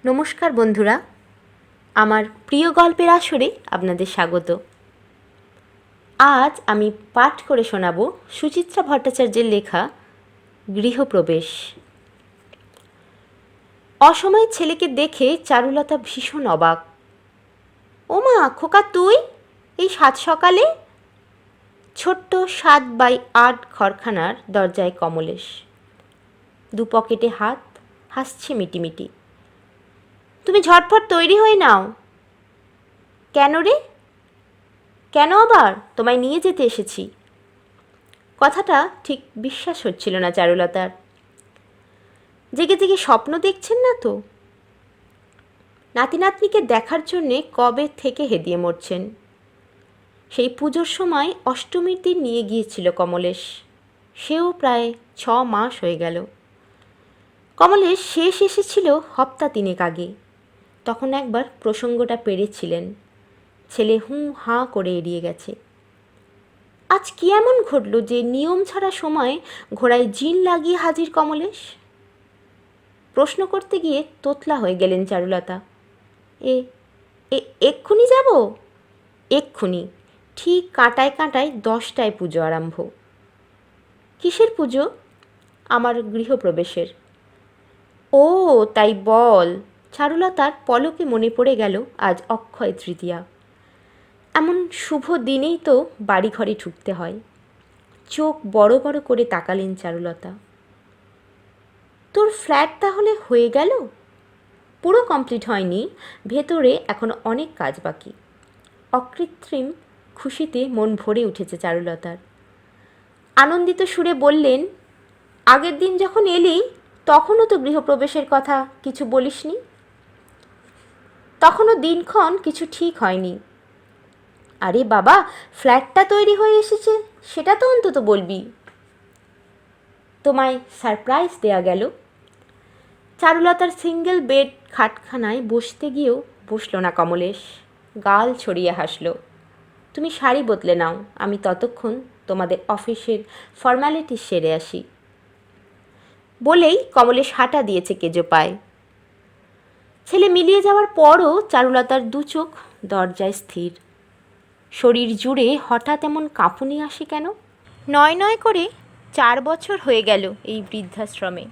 নমস্কার বন্ধুরা, আমার প্রিয় গল্পের আসরে আপনাদের স্বাগত। আজ আমি পাঠ করে শোনাব সুচিত্রা ভট্টাচার্যের লেখা গৃহপ্রবেশ। অসময়ে ছেলেকে দেখে চারুলতা ভীষণ অবাক। ও মা, খোকা তুই এই সাত সকালে? ছোট্ট 7x8 ঘরখানার দরজায় কমলেশ, দু পকেটে হাত, হাসছে মিটিমিটি। তুমি ঝটফট তৈরি হয়ে নাও। কেন রে? কেন আবার? তোমায় নিয়ে যেতে এসেছি। কথাটা ঠিক বিশ্বাস হচ্ছিল না চারুলতার। জেগে জেগে স্বপ্ন দেখছেন না তো? নাতি নাতনিকে দেখার জন্যে কবে থেকে হেদিয়ে মরছেন। সেই পুজোর সময় অষ্টমীর দিন নিয়ে গিয়েছিল কমলেশ। সেও প্রায় 6 মাস হয়ে গেল। কমলেশ শেষ এসেছিল হপ্তা 3 আগে। তখন একবার প্রসঙ্গটা পেরেছিলেন। ছেলে হুঁ হাঁ করে এড়িয়ে গেছে। আজ কি এমন ঘটল যে নিয়ম ছাড়া সময় ঘোড়ায় জিন লাগিয়ে হাজির কমলেশ? প্রশ্ন করতে গিয়ে তোতলা হয়ে গেলেন চারুলতা। এক্ষুনি যাব? এক্ষুনি, ঠিক কাঁটায় কাঁটায় 10টায় পুজো আরম্ভ। কিসের পুজো? আমার গৃহপ্রবেশের। ও তাই বল। চারুলতার পলকে মনে পড়ে গেল আজ অক্ষয় তৃতীয়া। এমন শুভ দিনেই তো বাড়িঘরে ঢুকতে হয়। চোখ বড় বড় করে তাকালেন চারুলতা। তোর ফ্ল্যাট তাহলে হয়ে গেল? পুরো কমপ্লিট হয়নি, ভেতরে এখনো অনেক কাজ বাকি। অকৃত্রিম খুশিতে মন ভরে উঠেছে চারুলতার। আনন্দিত সুরে বললেন, আগের দিন যখন এলি তখনও তো গৃহপ্রবেশের কথা কিছু বলিসনি। তখনও দিনক্ষণ কিছু ঠিক হয়নি। আরে বাবা, ফ্ল্যাটটা তৈরি হয়ে এসেছে, সেটা তো অন্তত বলবি। তোমায় সারপ্রাইজ দেয়া গেল। চারুলতার সিঙ্গেল বেড খাটখানায় বসতে গিয়েও বসল না কমলেশ। গাল ছড়িয়ে হাসল। তুমি শাড়ি বদলে নাও, আমি ততক্ষণ তোমাদের অফিসের ফর্ম্যালিটি সেরে আসি। বলেই কমলেশ হাঁটা দিয়েছে কেজো পায়ে। ছেলে মিলিয়ে যাওয়ার পরও চারুলতার দু চোখ দরজায় স্থির। শরীর জুড়ে হঠাৎ এমন কাঁপুনি আসে কেন? নয় নয় করে 4 বছর হয়ে গেল এই বৃদ্ধাশ্রমে।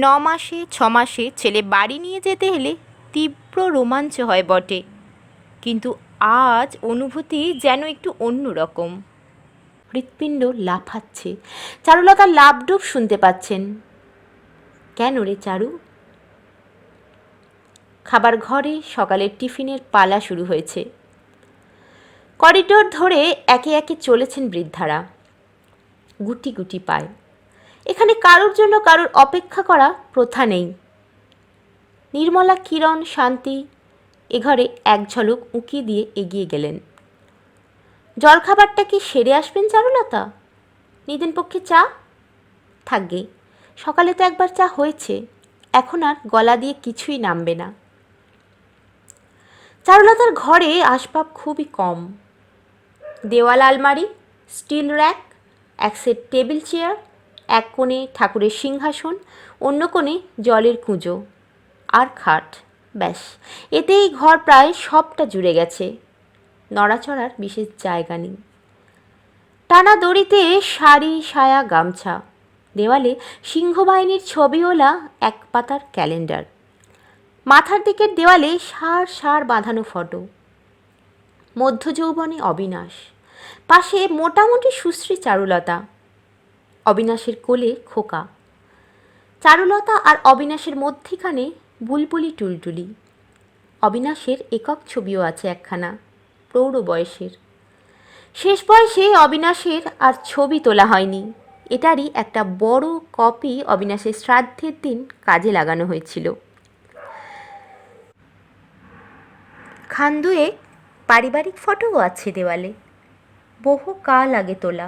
9 মাসে 6 মাসে ছেলে বাড়ি নিয়ে যেতে এলে তীব্র রোমাঞ্চ হয় বটে, কিন্তু আজ অনুভূতি যেন একটু অন্যরকম। হৃৎপিণ্ড লাফাচ্ছে। চারুলতা লাফডুব শুনতে পাচ্ছেন। কেন রে চারু? খাবার ঘরে সকালের টিফিনের পালা শুরু হয়েছে। করিডোর ধরে একে একে চলেছেন বৃদ্ধারা, গুটি গুটি পায়। এখানে কারোর জন্য কারোর অপেক্ষা করা প্রথা নেই। নির্মলা, কিরণ, শান্তি এ ঘরে এক ঝলক উঁকি দিয়ে এগিয়ে গেলেন। জলখাবারটা কি সেরে আসবেন চারুলতা? নিদেন পক্ষে চা? থাকবে, সকালে তো একবার চা হয়েছে, এখন আর গলা দিয়ে কিছুই নামবে না। চারুলতার ঘরে আসবাব খুবই কম। দেওয়াল আলমারি, স্টিল র্যাক, এক সেট টেবিল চেয়ার, এক কোণে ঠাকুরের সিংহাসন, অন্য কোণে জলের কুঁজো আর খাট। ব্যাস, এতেই ঘর প্রায় সবটা জুড়ে গেছে। নড়াচড়ার বিশেষ জায়গা নেই। টানা দড়িতে শাড়ি, সায়া, গামছা। দেওয়ালে সিংহবাহিনীর ছবিওয়ালা এক পাতার ক্যালেন্ডার। মাথার দিকের দেওয়ালে সার সার বাঁধানো ফটো। মধ্য যৌবনে অবিনাশ, পাশে মোটামুটি সুশ্রী চারুলতা, অবিনাশের কোলে খোকা। চারুলতা আর অবিনাশের মধ্যিখানে বুলবুলি টুলটুলি। অবিনাশের একক ছবিও আছে একখানা, প্রৌঢ় বয়সের। শেষ বয়সে অবিনাশের আর ছবি তোলা হয়নি। এটারই একটা বড় কপি অবিনাশের শ্রাদ্ধের দিন কাজে লাগানো হয়েছিল। খান দুয়েক পারিবারিক ফটোও আছে দেওয়ালে, বহু কাল আগে তোলা,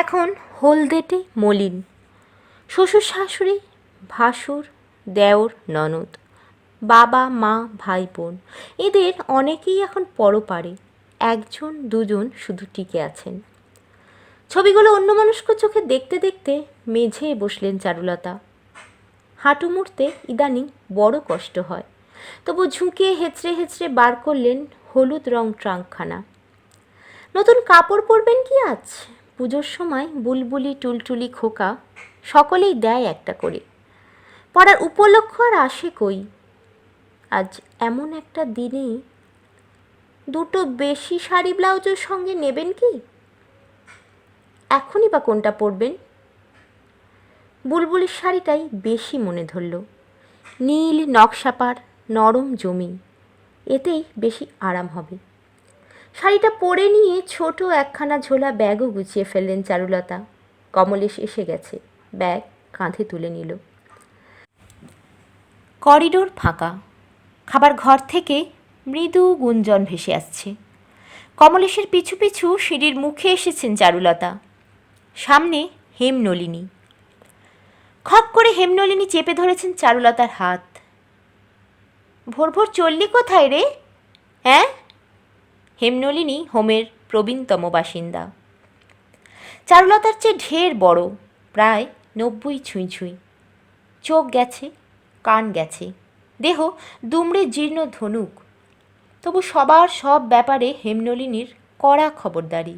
এখন হলদেটে মলিন। শ্বশুর শাশুড়ি, ভাসুর, দেওর, ননদ, বাবা মা, ভাই বোন এদের অনেকেই এখন পরপারে, একজন দুজন শুধু টিকে আছেন। ছবিগুলো অন্যমনস্ক চোখে দেখতে দেখতে মেঝেয় বসলেন চারুলতা। হাঁটু মুড়তে ইদানিং বড় কষ্ট হয়। তবু ঝুঁকে হেঁচড়ে হেঁচড়ে বার করলেন হলুদ রং ট্রাঙ্কখানা। নতুন কাপড় পরবেন কি আজ? পুজোর সময় বুলবুলি টুলটুলি খোকা সকলেই দেয় একটা করে। পড়ার উপলক্ষ আর আসে কই? আজ এমন একটা দিনে দুটো বেশি শাড়ি ব্লাউজের সঙ্গে নেবেন কি? এখনই বা কোনটা পরবেন? বুলবুলির শাড়িটাই বেশি মনে ধরল। নীল নকশাপার নরম জমি, এতেই বেশি আরাম হবে। শাড়িটা পরে নিয়ে ছোট একখানা ঝোলা ব্যাগও গুছিয়ে ফেললেন চারুলতা। কমলেশ এসে গেছে, ব্যাগ কাঁধে তুলে নিল। করিডোর ফাঁকা, খাবার ঘর থেকে মৃদু গুঞ্জন ভেসে আসছে। কমলেশের পিছু পিছু সিঁড়ির মুখে এসেছেন চারুলতা। সামনে হেমনলিনী। খপ করে হেমনলিনী চেপে ধরেছেন চারুলতার হাত। ভোর ভোর চললি কোথায় রে? হ্যাঁ? হেমনলিনী হোমের প্রবীণতম বাসিন্দা। চারুলতার চেয়ে ঢের বড়, প্রায় 90 ছুঁই ছুঁই। চোখ গেছে, কান গেছে, দেহ দুমড়ে জীর্ণ ধনুক। তবু সবার সব ব্যাপারে হেমনলিনীর কড়া খবরদারি।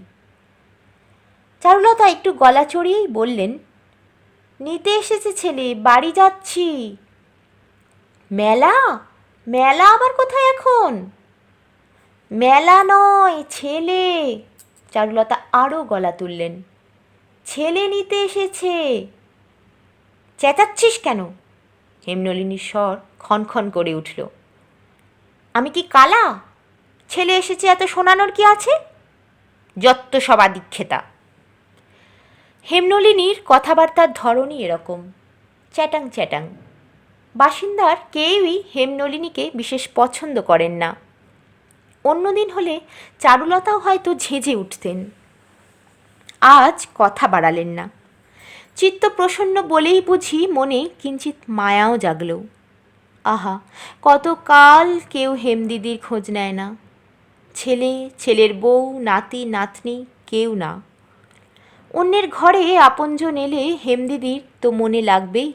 চারুলতা একটু গলা চড়িয়েই বললেন, নিতে এসেছে ছেলে, বাড়ি যাচ্ছি। মেলা? মেলা আবার কোথায় এখন? মেলা নয়, ছেলে। চারুলতা আরও গলা তুললেন, ছেলে নিতে এসেছে। চেঁচাচ্ছিস কেন? হেমনলিনীর স্বর ক্ষণক্ষণ করে উঠল। আমি কি কালা? ছেলে এসেছে এত শোনানোর কি আছে? যত্ত সব আদিক্ষেতা। হেমনলিনীর কথাবার্তার ধরনই এরকম, চ্যাটাং চ্যাটাং। বাসিন্দার কেউই হেমনলিনীকে বিশেষ পছন্দ করেন না। অন্যদিন হলে চারুলতাও হয়তো ঝেঁঝে উঠতেন। আজ কথা বাড়ালেন না। চিত্ত প্রসন্ন বলেই বুঝি মনে কিঞ্চিত মায়াও জাগল। আহা, কতকাল কেউ হেমদিদির খোঁজ নেয় না। ছেলে, ছেলের বউ, নাতি নাতনি কেউ না। অন্যের ঘরে আপনজন এলে হেমদিদির তো মনে লাগবেই।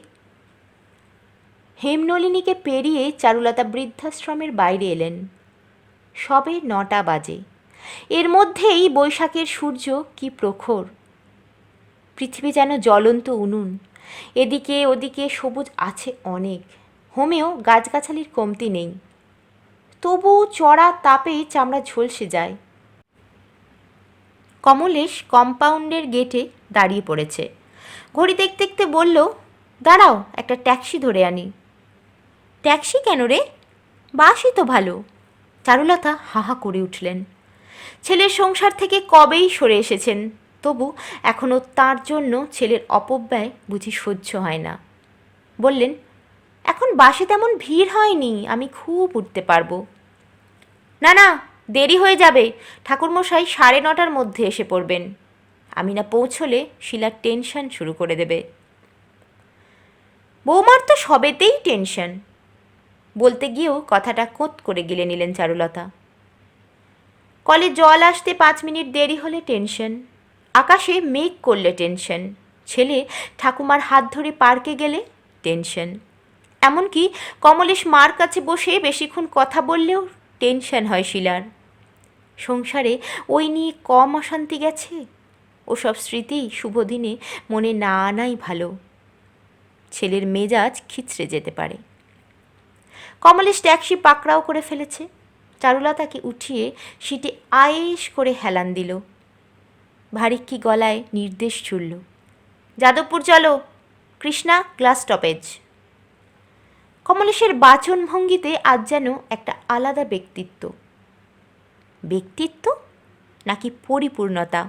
হেমনলিনীকে পেরিয়ে চারুলতা বৃদ্ধাশ্রমের বাইরে এলেন। সবে 9টা বাজে। এর মধ্যেই বৈশাখের সূর্য কি প্রখর। পৃথিবী যেন জ্বলন্ত উনুন। এদিকে ওদিকে সবুজ আছে অনেক, হোমেও গাছগাছালির কমতি নেই। তবু চড়া তাপে চামড়া ঝলসে যায়। কমলেশ কম্পাউন্ডের গেটে দাঁড়িয়ে পড়েছে। ঘড়ি দেখতে দেখতে বলল, দাঁড়াও, একটা ট্যাক্সি ধরে আনি। ট্যাক্সি কেন রে? বাসই তো ভালো। চারুলতা হাহা করে উঠলেন। ছেলের সংসার থেকে কবেই সরে এসেছেন, তবু এখনও তার জন্য ছেলের অপব্যয় বুঝি সহ্য হয় না। বললেন, এখন বাসে তেমন ভিড় হয়নি, আমি খুব উঠতে পারবো। না না, দেরি হয়ে যাবে, ঠাকুরমশাই 9:30টার মধ্যে এসে পড়বেন। আমি না পৌঁছলে শিলার টেনশন শুরু করে দেবে। বৌমার তো সবেতেই টেনশন। বলতে গিয়েও কথাটা কোত করে গিলে নিলেন চারুলতা। কলে জল আসতে 5 মিনিট দেরি হলে টেনশন, আকাশে মেঘ করলে টেনশন, ছেলে ঠাকুমার হাত ধরে পার্কে গেলে টেনশন, এমনকি কমলেশ মার কাছে বসে বেশিক্ষণ কথা বললেও টেনশন হয় শিলার। সংসারে ওই নিয়ে কম অশান্তি গেছে? ওসব স্মৃতি শুভদিনে মনে না আনাই ভালো। ছেলের মেজাজ খিচড়ে যেতে পারে। কমলেশ ট্যাক্সি পাকড়াও করে ফেলেছে। চারুলতাকে উঠিয়ে সিটে আয়েশ করে হেলান দিল। ভারিক্কি গলায় নির্দেশ ছুড়ল, যাদবপুর চলো, কৃষ্ণা গ্লাস স্টপেজ। কমলেশের বাচন ভঙ্গিতে আজ যেন একটা আলাদা ব্যক্তিত্ব। ব্যক্তিত্ব নাকি পরিপূর্ণতা,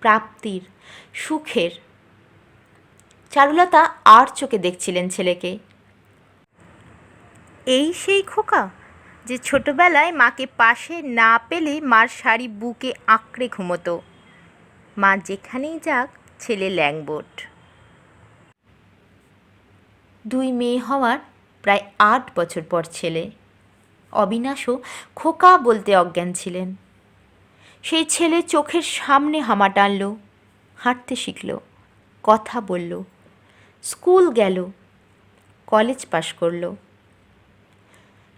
প্রাপ্তির, সুখের? চারুলতা আর চোখে দেখছিলেন ছেলেকে। এই সেই খোকা যে ছোটবেলায় মাকে পাশে না পেলে মার শাড়ি বুকে আঁকড়ে ঘুমোতো। মা যেখানেই যাক ছেলে ল্যাংবোট। 2 মেয়ে হওয়ার প্রায় 8 বছর পর ছেলে। অবিনাশও খোকা বলতে অজ্ঞান ছিলেন। সেই ছেলে চোখের সামনে হামা টানল, হাঁটতে শিখল, কথা বলল, স্কুল গেল। কলেজ পাশ করল।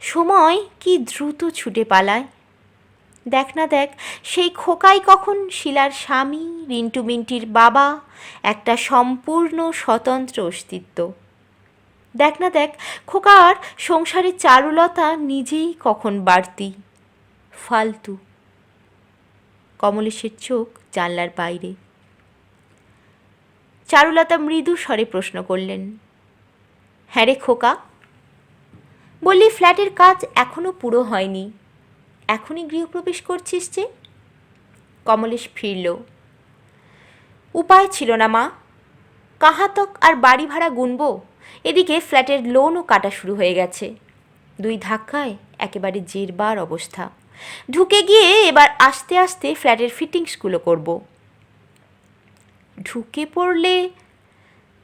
সময় কি দ্রুত ছুটে পালায়। দেখ না দেখ, সেই খোকাই কখন শিলার স্বামী, রিন্টু মিন্টির বাবা, একটা সম্পূর্ণ স্বতন্ত্র অস্তিত্ব। দেখ না দেখ, খোকার সংসারে চারুলতা নিজেই কখন বাড়তি, ফালতু। কমলেশের চোখ জানলার বাইরে। চারুলতা মৃদু স্বরে প্রশ্ন করলেন, হ্যাঁ রে খোকা? বললি ফ্ল্যাটের কাজ এখনো পুরো হয়নি, এখনই গৃহপ্রবেশ করছিস যে? কমলেশ ফিরল। উপায় ছিল না মা, কাহাতক আর বাড়ি ভাড়া গুনব, এদিকে ফ্ল্যাটের লোনও কাটা শুরু হয়ে গেছে। 2 ধাক্কায় একেবারে জেরবার অবস্থা। ঢুকে গিয়ে এবার আস্তে আস্তে ফ্ল্যাটের ফিটিংসগুলো করব। ঢুকে পড়লে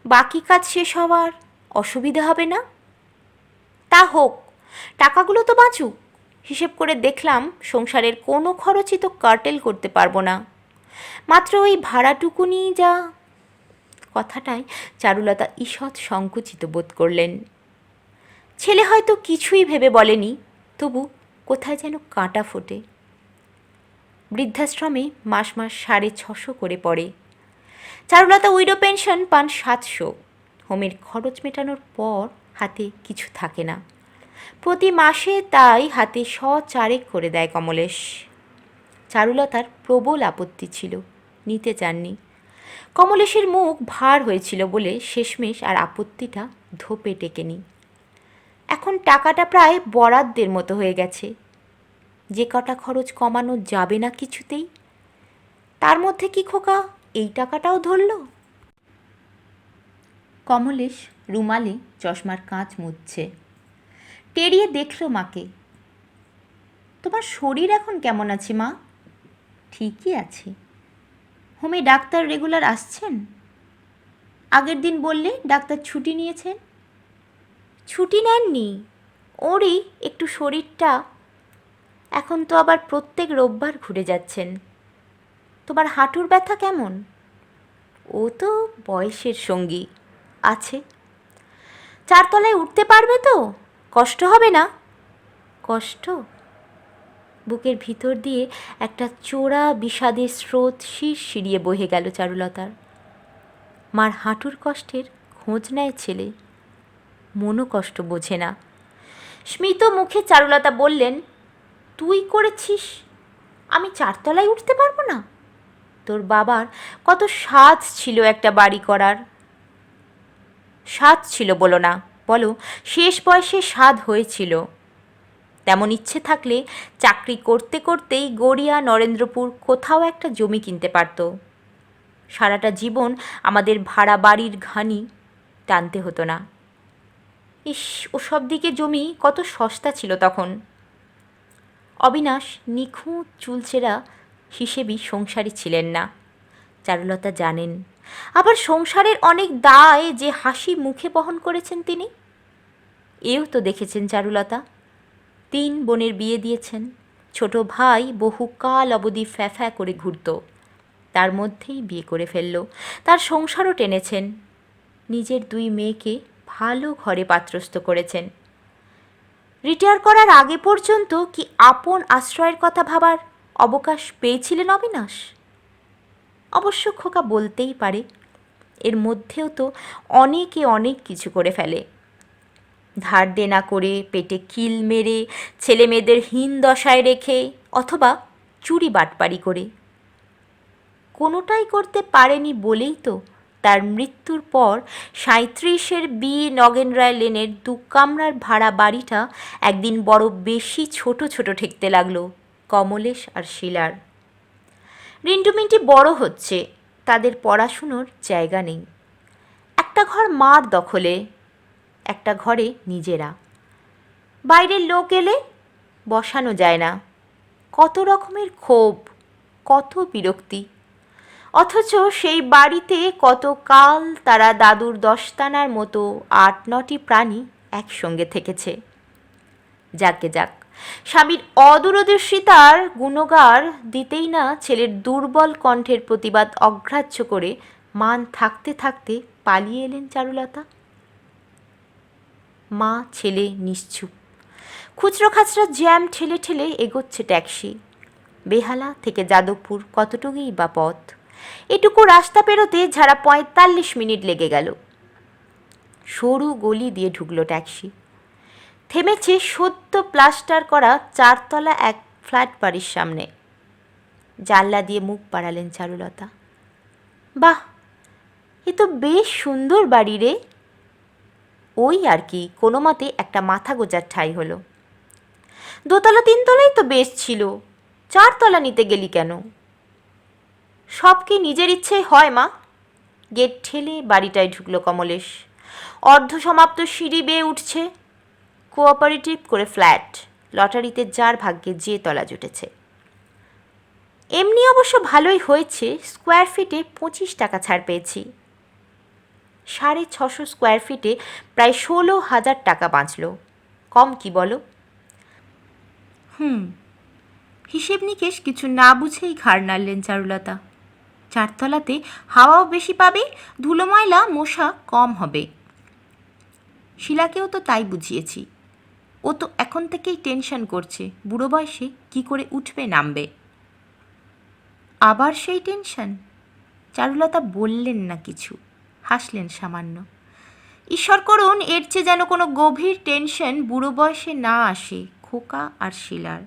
বাকি কাজ শেষ হওয়ার অসুবিধা হবে না? তা হোক, টাকাগুলো তো বাঁচুক। হিসেব করে দেখলাম সংসারের কোনো খরচই তো কার্টেল করতে পারবো না, মাত্র ওই ভাড়াটুকুনি যা। কথাটায় চারুলতা ঈষৎ সংকুচিত বোধ করলেন। ছেলে হয়তো কিছুই ভেবে বলেনি, তবু কোথায় যেন কাঁটা ফোটে। বৃদ্ধাশ্রমে মাস মাস 650 করে পড়ে। চারুলতা উইডো পেনশন পান 700। হোমের খরচ মেটানোর পর হাতে কিছু থাকে না। প্রতি মাসে তাই হাতে 100 করে দেয় কমলেশ। চারুলতার প্রবল আপত্তি ছিল, নিতে চাননি। কমলেশের মুখ ভার হয়েছিল বলে শেষমেশ আর আপত্তিটা ধোপে টেকেনি। এখন টাকাটা প্রায় বরাদ্দের মতো হয়ে গেছে। যে কটা খরচ কমানো যাবে না কিছুতেই, তার মধ্যে কি খোকা এই টাকাটাও ধরল? কমলেশ রুমালে চশমার কাঁচ মুছছে। টেরিয়ে দেখল মাকে। তোমার শরীর এখন কেমন আছে মা? ঠিকই আছে। হোমে ডাক্তার রেগুলার আসছেন? আগের দিন বললে ডাক্তার ছুটি নিয়েছেন। ছুটি নেননি, ওরই একটু শরীরটা। এখন তো আবার প্রত্যেক রোববার ঘুরে যাচ্ছেন। তোমার হাঁটুর ব্যথা কেমন? ও তো বয়সের সঙ্গী, আছে। 4 তলায় উঠতে পারবে তো? কষ্ট হবে না? কষ্ট? বুকের ভিতর দিয়ে একটা চোরা বিষাদের স্রোত শিরশিরিয়ে বহে গেল চারুলতার। মার হাঁটুর কষ্টের খোঁজ নেয় ছেলে, মনও কষ্ট বোঝে না। স্মিত মুখে চারুলতা বললেন, তুই করেছিস, আমি 4 তলায় উঠতে পারবো না? তোর বাবার কত সাধ ছিল একটা বাড়ি করার। সাধ ছিল বলো না, বলো শেষ বয়সে সাধ হয়েছিল। তেমন ইচ্ছে থাকলে চাকরি করতে করতেই গড়িয়া নরেন্দ্রপুর কোথাও একটা জমি কিনতে পারত। সারাটা জীবন আমাদের ভাড়া বাড়ির ঘানি টানতে হতো না। ইস, ওসব দিকে জমি কত সস্তা ছিল তখন। অবিনাশ নিখুঁত চুলচেরা হিসেবেই সংসারী ছিলেন না, চারুলতা জানেন। আবার সংসারের অনেক দায় যে হাসি মুখে বহন করেছেন তিনি, এও তো দেখেছেন চারুলতা। 3 বোনের বিয়ে দিয়েছেন। ছোট ভাই বহুকাল অবধি ফ্যাফ্যা করে ঘুরত, তার মধ্যেই বিয়ে করে ফেলল। তার সংসারও টেনেছেন। নিজের 2 মেয়েকে ভালো ঘরে পাত্রস্থ করেছেন। রিটায়ার করার আগে পর্যন্ত কি আপন আশ্রয়ের কথা ভাবার অবকাশ পেয়েছিলেন অবিনাশ? অবশ্য খোকা বলতেই পারে, এর মধ্যেও তো অনেকে অনেক কিছু করে ফেলে। ধার দেনা করে, পেটে কিল মেরে, ছেলে মেয়েদের হীন দশায় রেখে, অথবা চুরি বাটপারি করে। কোনোটাই করতে পারেনি বলেই তো তার মৃত্যুর পর 37-এর বি নগেন রায় লেনের 2 কামরার ভাড়া বাড়িটা একদিন বড় বেশি ছোট ছোট ঠেকতে লাগলো কমলেশ আর শিলার। রিন্টু মিন্টি বড় হচ্ছে, তাদের পড়াশুনোর জায়গা নেই। একটা ঘর মার দখলে, একটা ঘরে নিজেরা। বাইরের লোক এলে বসানো যায় না। কত রকমের ক্ষোভ, কত বিরক্তি। অথচ সেই বাড়িতে কত কাল তারা দাদুর 10 মতো 8-9টি প্রাণী একসঙ্গে থেকেছে। যাকে যাক, স্বামীর অদূরদর্শিতার গুণগার দিতেই না ছেলের দুর্বল কণ্ঠের প্রতিবাদ অগ্রাহ্য করে মান থাকতে থাকতে পালিয়ে এলেন চারুলতা। মা ছেলে নিশ্চুপ। খুচরো খাচরা জ্যাম ঠেলে ঠেলে এগোচ্ছে ট্যাক্সি। বেহালা থেকে যাদবপুর কতটুকুই বা পথ। এটুকু রাস্তা পেরোতে ঝাড়া ৪৫ মিনিট লেগে গেল। সরু গলি দিয়ে ঢুকলো ট্যাক্সি। থেমেছে সদ্য প্লাস্টার করা ৪ তলা এক ফ্ল্যাট বাড়ির সামনে। জানলা দিয়ে মুখ বাড়ালেন চারুলতা। বাহ, এ তো বেশ সুন্দর বাড়ি রে। ওই আর কি, কোনো মতে একটা মাথা গোজার ঠাঁই হলো। ২ তলা ৩ তলাই তো বেশ ছিল, ৪ তলা নিতে গেলি কেন? সব কি নিজের ইচ্ছে হয় মা? গেট ঠেলে বাড়িটায় ঢুকলো কমলেশ। অর্ধসমাপ্ত সিঁড়ি বেয়ে উঠছে। কোঅপারেটিভ করে ফ্ল্যাট, লটারিতে যার ভাগ্যে যে তলা জুটেছে। এমনি অবশ্য ভালোই হয়েছে, স্কোয়ার ফিটে ২৫ টাকা ছাড় পেয়েছি। ৬৫০ স্কোয়ার ফিটে প্রায় ১৬,০০০ টাকা বাঁচল। কম কি বলো? হিসেব নিকেশ কিছু না বুঝেই ঘাড় নাড়লেন চারুলতা। ৪ তলাতে হাওয়াও বেশি পাবে, ধুলো ময়লা মশা কম হবে। শিলাকেও তো তাই বুঝিয়েছি। ও তো এখন থেকেই টেনশন করছে বুড়ো বয়সে কী করে উঠবে নামবে। আবার সেই টেনশন? চারুলতা বললেন না কিছু, হাসলেন সামান্য। ঈশ্বর করুন এর চেয়ে যেন কোনো গভীর টেনশন বুড়ো বয়সে না আসে খোকা আর শিলার।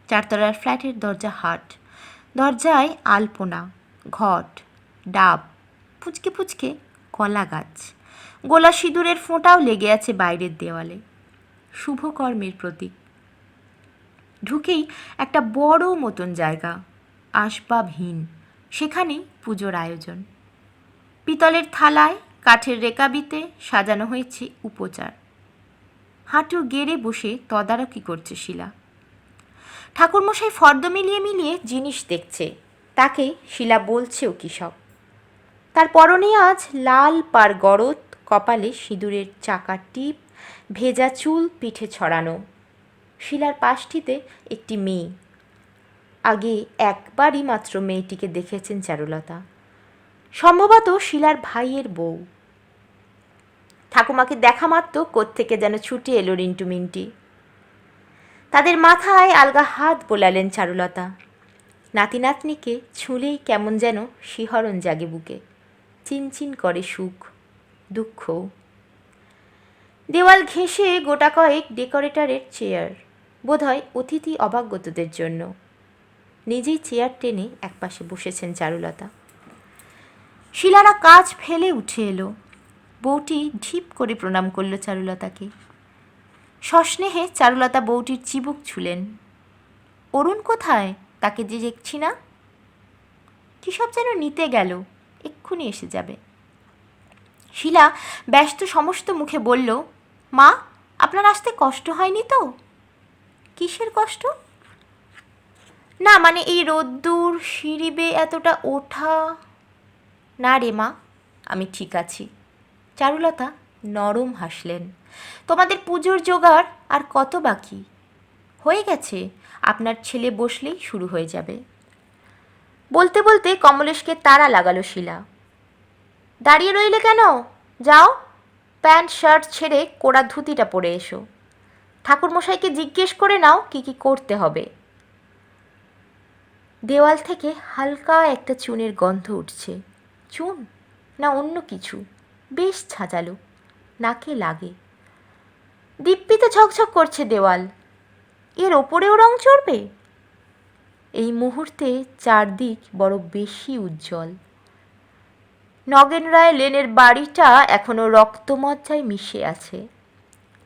৪ তলার ফ্ল্যাটের দরজা হাট, দরজায় আলপনা, ঘট, ডাব, ফুচকে ফুচকে কলা গাছ, গোলা সিঁদুরের ফোঁটাও লেগে আছে বাইরের দেওয়ালে। শুভকর্মের প্রতীক। ঢুকেই একটা বড় মতন জায়গা, আসবাবহীন, সেখানেই পুজোর আয়োজন। পিতলের থালায় কাঠের রেকাবিতে সাজানো হয়েছে উপচার। হাঁটু গেড়ে বসে তদারকি করছে শিলা। ঠাকুরমশাই ফর্দ মিলিয়ে মিলিয়ে জিনিস দেখছে, তাকে শিলা বলছেও কী সব। তার পরনে আজ লাল পাড় গরদ, কপালে সিঁদুরের চাকার টিপ, ভেজা চুল পিঠে ছড়ানো। শিলার পাশটিতে একটি মেয়ে। আগে একবারই মাত্র মেয়েটিকে দেখেছেন চারুলতা, সম্ভবত শিলার ভাইয়ের বউ। ঠাকুমাকে দেখা মাত্র কোত্থেকে যেন ছুটে এলো রিন্টু মিন্টি। তাদের মাথায় আলগা হাত বোলালেন চারুলতা। নাতি নাতনিকে ছুঁলেই কেমন যেন শিহরণ জাগে বুকে, চিনচিন করে সুখ দুঃখও। দেওয়াল ঘেঁষে গোটা কয়েক ডেকোরেটরের চেয়ার, বোধহয় অতিথি অভাগতদের জন্য। নিজেই চেয়ার টেনে একপাশে বসেছেন চারুলতা। শিলারা কাজ ফেলে উঠে এলো। বউটি ঢিপ করে প্রণাম করল চারুলতাকে। সস্নেহে চারুলতা বউটির চিবুক ছুলেন। অরুণ কোথায়? তাকে যে দেখছি না। কী সব যেন নিতে গেল, এক্ষুনি এসে যাবে। শিলা ব্যস্ত সমস্ত মুখে বলল, মা, আপনার আসতে কষ্ট হয়নি তো? কিসের কষ্ট? না মানে এই রোদ্দুর, সিঁড়ি বেয়ে এতটা ওঠা। না রে মা, আমি ঠিক আছি। চারুলতা নরম হাসলেন। তোমাদের পুজোর জোগাড় আর কত বাকি? হয়ে গেছে, আপনার ছেলে বসলেই শুরু হয়ে যাবে। বলতে বলতে কমলেশকে তাড়া লাগালো শিলা। দাঁড়িয়ে রইলে কেন? যাও, প্যান্ট শার্ট ছেড়ে কোড়া ধুতিটা পরে এসো। ঠাকুরমশাইকে জিজ্ঞেস করে নাও কি কি করতে হবে। দেওয়াল থেকে হালকা একটা চুনের গন্ধ উঠছে। চুন না অন্য কিছু, বেশ ছাঁচালো, নাকে লাগে। দিব্যিতে ঝকঝক করছে দেওয়াল। এর ওপরেও রং চড়বে? এই মুহূর্তে চারদিক বড় বেশি উজ্জ্বল। নগেন রায় লেনের বাড়িটা এখনো রক্তমজ্জায় মিশে আছে।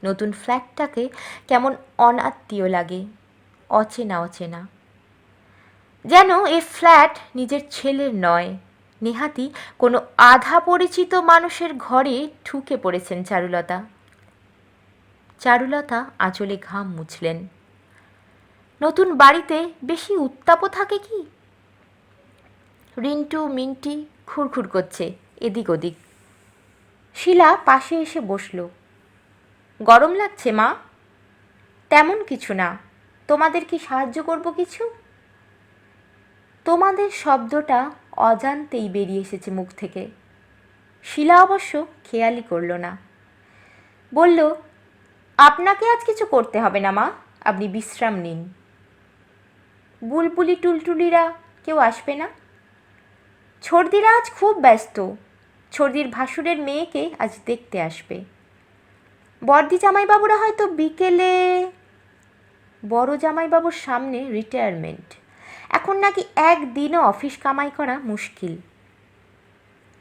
নতুন ফ্ল্যাটটাকে কেমন অনাত্মীয় লাগে, অচেনা অচেনা। যেন এ ফ্ল্যাট নিজের ছেলের নয়, নেহাতি কোনো আধা পরিচিত মানুষের ঘরে ঢুকে পড়েছেন চারুলতা। চারুলতা আঁচলে ঘাম মুছলেন। নতুন বাড়িতে বেশি উত্তাপও থাকে কি? রিন্টু মিন্টি খুরখুর করছে এদিক ওদিক। শিলা পাশে এসে বসল। গরম লাগছে মা? তেমন কিছু না, তোমাদের কি সাহায্য করব কিছু? তোমাদের শব্দটা অজান্তেই বেরিয়ে এসেছে মুখ থেকে। শিলা অবশ্য খেয়ালই করল না। বলল, আপনাকে আজ কিছু করতে হবে না মা, আপনি বিশ্রাম নিন। বুলবুলি টুলটুলিরা কেউ আসবে না? ছর্দিরা আজ খুব ব্যস্ত, ছর্দির ভাসুরের মেয়েকে আজ দেখতে আসবে। বড়দি জামাইবাবুরা হয়তো বিকেলে। বড় জামাইবাবুর সামনে রিটায়ারমেন্ট, এখন নাকি একদিনও অফিস কামাই করা মুশকিল।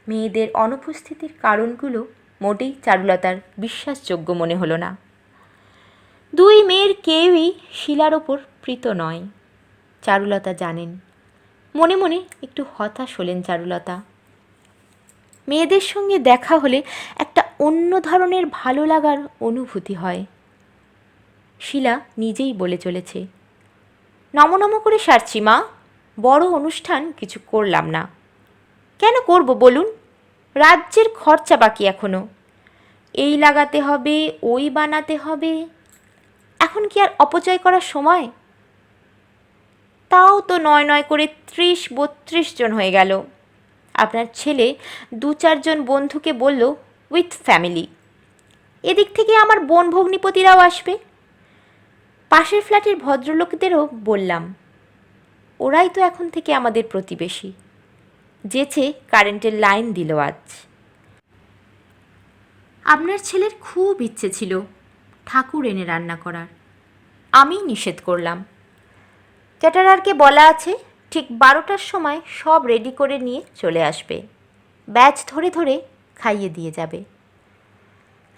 মেয়েদের অনুপস্থিতির কারণগুলো মোটেই চারুলতার বিশ্বাসযোগ্য মনে হলো না। দুই মেয়ের কেউই শিলার ওপর প্রীত নয়, চারুলতা জানেন। মনে মনে একটু হতাশ হলেন চারুলতা। মেয়েদের সঙ্গে দেখা হলে একটা অন্য ধরনের ভালো লাগার অনুভূতি হয়। শিলা নিজেই বলে চলেছে, নম করে সারছি মা, বড় অনুষ্ঠান কিছু করলাম না। কেন করব বলুন? রাজ্যের খরচা বাকি এখনো, এই লাগাতে হবে, ওই বানাতে হবে। এখন কি আর অপচয় করার সময়? তাও তো নয় নয় করে 30-32 জন হয়ে গেল। আপনার ছেলে 2-4 জন বন্ধুকে বলল উইথ ফ্যামিলি। এদিক থেকে আমার বোন ভগ্নিপতিরাও আসবে। পাশের ফ্ল্যাটের ভদ্রলোকদেরও বললাম, ওরাই তো এখন থেকে আমাদের প্রতিবেশী। যেচে কারেন্টের লাইন দিল আজ। আপনার ছেলের খুব ইচ্ছে ছিল ঠাকুর এনে রান্না করার, আমি নিষেধ করলাম। ক্যাটারারকে বলা আছে ঠিক 12টার সময় সব রেডি করে নিয়ে চলে আসবে, ব্যাচ ধরে ধরে খাইয়ে দিয়ে যাবে।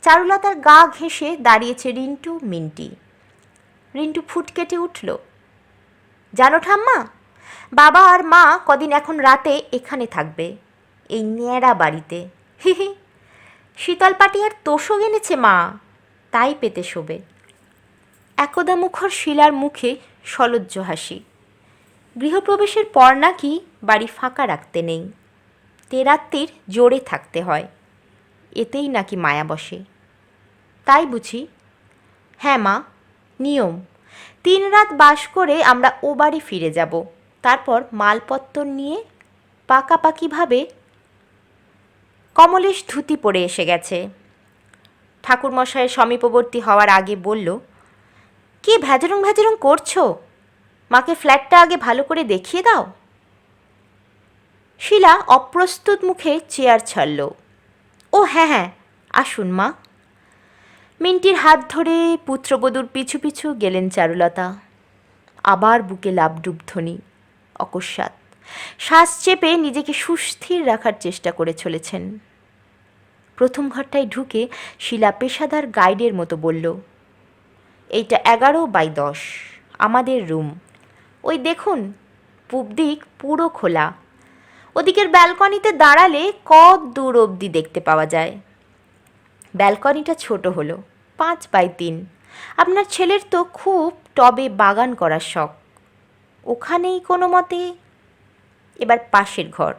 চারুলতার গা ঘেঁষে দাঁড়িয়েছে রিন্টু মিন্টি। রিন্টু ফুট কেটে উঠল, জানো ঠাম্মা, বাবা আর মা কদিন এখন রাতে এখানে থাকবে, এই ন্যাড়া বাড়িতে। হি হি, শীতলপাটি আর তোষক এনেছে মা, তাই পেতে শোবে। একদা মুখর শিলার মুখে সলজ্জ হাসি। গৃহপ্রবেশের পর নাকি বাড়ি ফাঁকা রাখতে নেই, তেরাত্রির জোরে থাকতে হয়, এতেই নাকি মায়া বসে। তাই বুঝি? হ্যাঁ মা, নিয়ম। 3 রাত বাস করে আমরা ও বাড়ি ফিরে যাব, তারপর মালপত্তর নিয়ে পাকাপাকিভাবে। কমলেশ ধুতি পরে এসে গেছে। ঠাকুরমশায়ের সমীপবর্তী হওয়ার আগে বলল, কি ভ্যাজরং ভ্যাজরং করছো? মাকে ফ্ল্যাটটা আগে ভালো করে দেখিয়ে দাও। শিলা অপ্রস্তুত মুখে চেয়ার ছাড়ল। ও হ্যাঁ হ্যাঁ, আসুন মা। মিন্টির হাত ধরে পুত্রবধূর পিছু পিছু গেলেন চারুলতা। আবার বুকে লাবডুব ধ্বনি, অকস্মাৎ শ্বাস চেপে নিজেকে সুস্থির রাখার চেষ্টা করে চলেছেন। প্রথম ঘরটায় ঢুকে শিলা পেশাদার গাইডের মতো বলল, এইটা 11x10, আমাদের রুম। ওই দেখুন, পূব দিক পুরো খোলা, ওদিকের ব্যালকনিতে দাঁড়ালে কত দূর অবধি দেখতে পাওয়া যায়। ব্যালকনিটা ছোট হলো, 5x3। আপনার ছেলের তো খুব টবে বাগান করার শখ, ওখানেই কোনো মতে। এবার পাশের ঘর,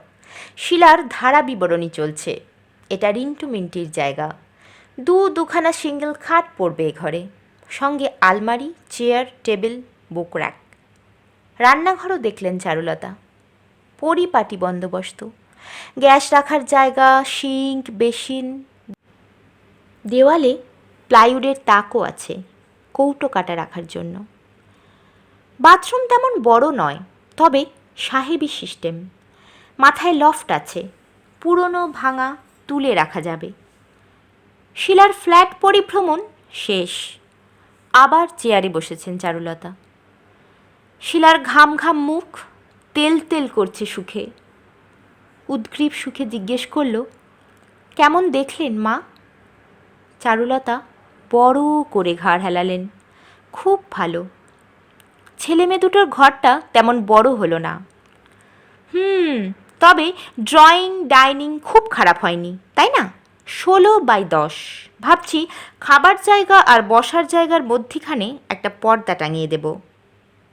শিলার ধারা বিবরণী চলছে। এটা রিন্টু মিন্টির জায়গা, দুখানা সিঙ্গেল খাট পড়বে এ ঘরে, সঙ্গে আলমারি, চেয়ার, টেবিল, বুক র্যাক। রান্নাঘরও দেখলেন চারুলতা, পরিপাটি বন্দোবস্ত, গ্যাস রাখার জায়গা, সিঙ্ক, বেসিন। দেওয়ালে প্লাইউডের তাকও আছে কৌটো কাটা রাখার জন্য। বাথরুম তেমন বড় নয়, তবে সাহেবি সিস্টেম। মাথায় লফট আছে, পুরনো ভাঙা তুলে রাখা যাবে। শিলার ফ্ল্যাট পরিভ্রমণ শেষ, আবার চেয়ারে বসেছেন চারুলতা। শিলার ঘাম ঘাম মুখ তেল তেল করছে সুখে। উদ্গ্রীব সুখে জিজ্ঞেস করল, কেমন দেখলেন মা? চারুলতা বড় করে ঘাড় হেলালেন, খুব ভালো। ছেলে মেয়ে দুটোর ঘরটা তেমন বড় হলো না। তবে ড্রয়িং ডাইনিং খুব খারাপ হয়নি, তাই না? 16x10। ভাবছি খাবার জায়গা আর বসার জায়গার মধ্যিখানে একটা পর্দা টাঙিয়ে দেব।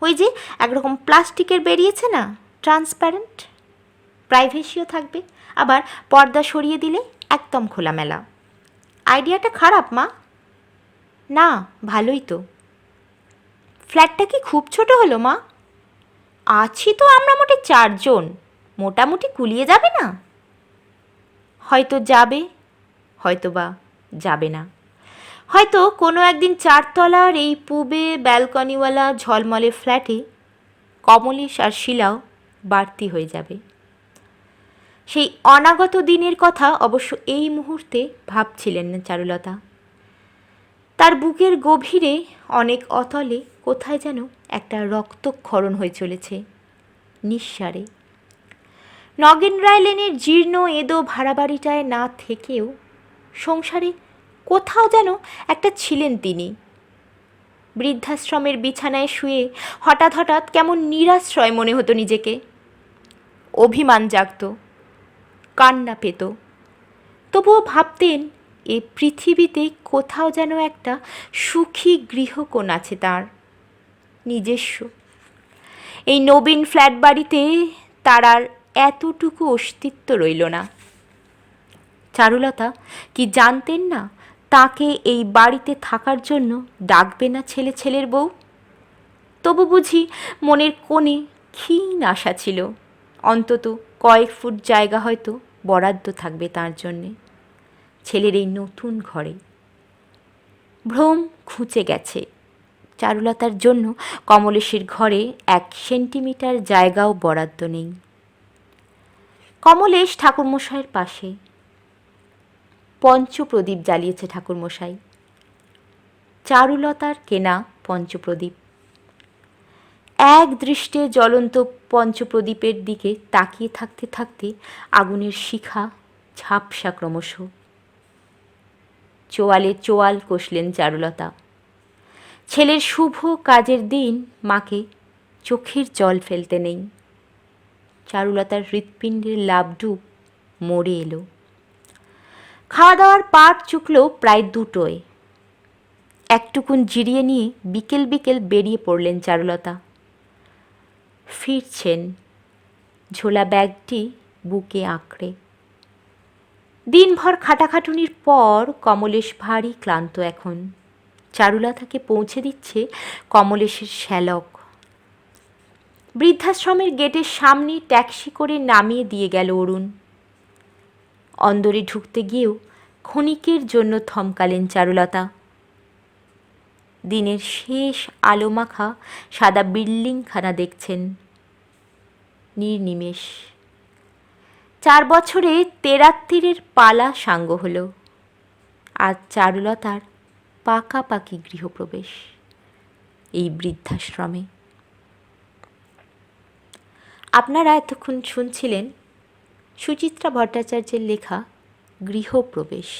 ওই যে একরকম প্লাস্টিকের বেরিয়েছে না, ট্রান্সপ্যারেন্ট, প্রাইভেসিও থাকবে, আবার পর্দা সরিয়ে দিলে একদম খোলামেলা। আইডিয়াটা খারাপ মা? না, ভালোই তো। ফ্ল্যাটটা কি খুব ছোট হলো মা? আছি তো আমরা মোটে 4 জন, মোটামুটি কুলিয়ে যাবে না? হয়তো যাবে, হয়তো বা যাবে না। হয়তো কোনো একদিন 4 তলার এই পূবে ব্যালকনিওয়ালা ঝলমলে ফ্ল্যাটে কমলেশ আর শিলাও বাড়তি হয়ে যাবে। সেই অনাগত দিনের কথা অবশ্য এই মুহূর্তে ভাবছিলেন না চারুলতা। তার বুকের গভীরে অনেক অতলে কোথায় যেন একটা রক্তক্ষরণ হয়ে চলেছে নিঃসারে। নগেন রায় লেনের জীর্ণ এদো ভাড়া বাড়িটায় না থেকেও সংসারে কোথাও যেন একটা ছিলেন তিনি। বৃদ্ধাশ্রমের বিছানায় শুয়ে হঠাৎ হঠাৎ কেমন নিরাশ্রয় মনে হতো নিজেকে। অভিমান জাগত, কান্না পেত, তবুও ভাবতেন এ পৃথিবীতে কোথাও যেন একটা সুখী গৃহকোণ আছে তার নিজস্ব। এই নবীন ফ্ল্যাট বাড়িতে তার আর এতটুকু অস্তিত্ব রইল না। চারুলতা কি জানতেন না তাকে এই বাড়িতে থাকার জন্য ডাকবে না ছেলের বউ? তবু বুঝি মনের কোণে ক্ষীণ আশা ছিল, অন্তত কয়েক ফুট জায়গা হয়তো বরাদ্দ থাকবে তার জন্যে ছেলের এই নতুন ঘরে। ভ্রম ঘুচে গেছে। চারুলতার জন্য কমলেশের ঘরে 1 সেন্টিমিটার জায়গাও বরাদ্দ নেই। কমলেশ ঠাকুরমশাইয়ের পাশে। পঞ্চপ্রদীপ জ্বালিয়েছে ঠাকুরমশাই, চারুলতার কেনা পঞ্চপ্রদীপ। এক দৃষ্টে জ্বলন্ত পঞ্চপ্রদীপের দিকে তাকিয়ে থাকতে থাকতে আগুনের শিখা ঝাপসা ক্রমশ। চোয়ালে চোয়াল কষলেন চারুলতা। ছেলের শুভ কাজের দিন মাকে চোখের জল ফেলতে নেই। চারুলতার হৃৎপিণ্ডের লাবডুব মরে এলো। খাওয়া দাওয়ার পাট চুকলো প্রায় 2টোয়। একটুকুন জিরিয়ে নিয়ে বিকেল বিকেল বেরিয়ে পড়লেন চারুলতা। ফিরছেন ঝোলা ব্যাগটি বুকে আঁকড়ে। দিনভর খাটাখাটুনির পর কমলেশ ভারী ক্লান্ত এখন। চারুলতাকে পৌঁছে দিচ্ছে কমলেশের শ্যালক। বৃদ্ধাশ্রমের গেটের সামনে ট্যাক্সি করে নামিয়ে দিয়ে গেল অরুণ। অন্দরে ঢুকতে গিয়েও ক্ষণিকের জন্য থমকালেন চারুলতা। দিনের শেষ আলোমাখা সাদা বিল্ডিংখানা দেখছেন নির্নিমেষ। 4 বছরে তেরাত্তিরের পালা সাঙ্গ হল। আজ চারুলতার পাকাপাকি গৃহপ্রবেশ এই বৃদ্ধাশ্রমে। আপনারা এতক্ষণ শুনছিলেন সুচিত্রা ভট্টাচার্যের লেখা গৃহপ্রবেশ।